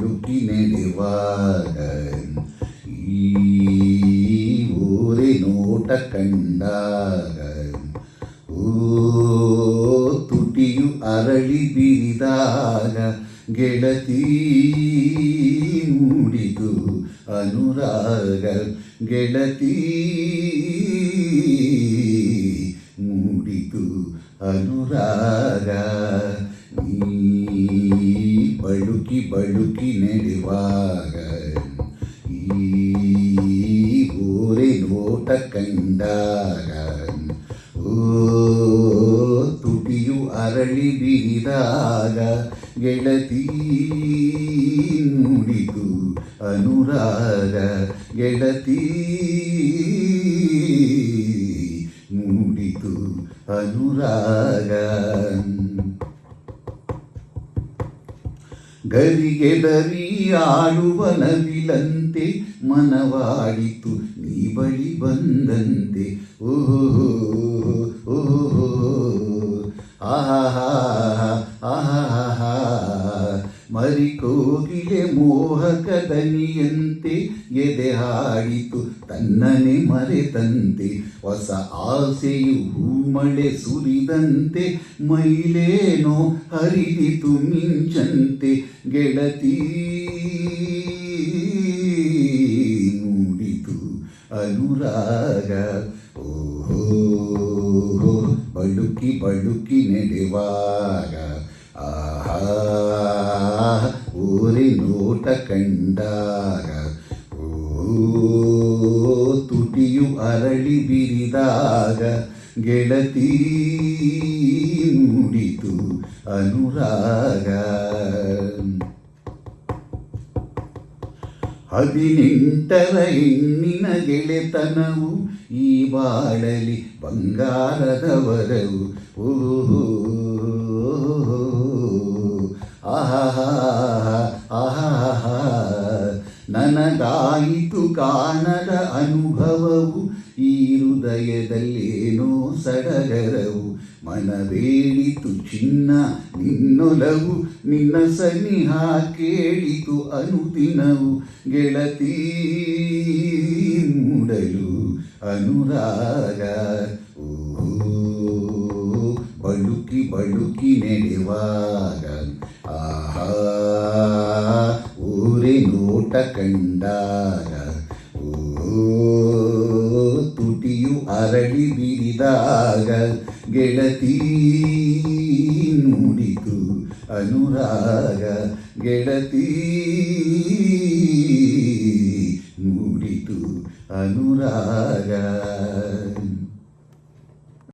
ಬಳುಕಿ ನಡೆವಾಗ ಈ ಊರೇ ನೋಟ ಕಂಡಾಗ ಓ ತುಟಿಯು ಅರಳಿ ಬಿರಿದಾಗ ಗೆಳತಿ ಮೂಡಿತು ಅನುರಾಗ ಗೆಳತಿ ಮೂಡಿತು ಅನುರಾಗ ನೀ ಬಳುಕಿ ಬಳುಕಿ ನಡೆವಾಗ ಈ ಊರೇ ನೋಟ ಕಂಡಾಗ ಓ ತುಟಿಯು ಅರಳಿ ಬಿರಿದಾಗ ಗೆಳತಿ ಮೂಡಿತು ಅನುರಾಗ ಗೆಳತಿ ಮೂಡಿತು ಅನುರಾಗ ಗರಿಗೆದರಿ ಆಡುವ ನವಿಲಂತೆ ಮನವಾಡಿತು ನೀ ಬಳಿ ಬಂದಂತೆ ಓಹೋ ಓಹೋ ಆಹಾ ಆಹಾ ಮರಿಕೋಗಿಲೆ ಮೋಹಕ ದನಿಯಂತೆ ಎದೆ ಹಾಡಿತು ತನ್ನನೆ ಮರೆತಂತೆ ಹೊಸ ಆಸೆಯು ಹೂಮಳೆ ಸುರಿದಂತೆ ಮೈಲೇನೋ ಹರಿದಿತು ಮಿಂಚಂತೆ ಗೆಳತಿ ಮೂಡಿತು ಅನುರಾಗ ಓಹೋ ಬಳುಕಿ ಬಳುಕಿ ನಡೆವಾಗ ಆಹಾ ಊರೇ ನೋಟ ಕಂಡಾಗ ಓ ತುಟಿಯು ಅರಳಿ ಬಿರಿದಾಗ ಗೆಳತಿ ಮೂಡಿತು ಅನುರಾಗ 18ರ ಹೆಣ್ಣಿನ ಗೆಳೆತನವು ಈ ಬಾಳಲಿ ಬಂಗಾರದ ವರವು ಓಹೋ ಆಹಾ ಆಹಾ ನನಗಾಯಿತು ಕಾಣದ ಅನುಭವವು ಈ ಹೃದಯದಲ್ಲೇನೋ ಸಡಗರವು ಮನವೇಳಿತು ಚಿನ್ನ ನಿನ್ನೊಲವು ನಿನ್ನ ಸನಿಹ ಕೇಳಿತು ಅನುದಿನವು ಗೆಳತಿ ಮೂಡಲು ಅನುರಾಗ ಓ ಬಳುಕಿ ಬಳುಕಿ ನಡೆವಾಗ ಆಹಾ ಊರೇ ನೋಟ ಕಂಡಾಗ ಓ ತುಟಿಯು ಅರಳಿ ಬಿರಿದಾಗ ಗೆಳತಿ ಮೂಡಿತು ಅನುರಾಗ ಗೆಳತಿ ಮೂಡಿತು ಅನುರಾಗ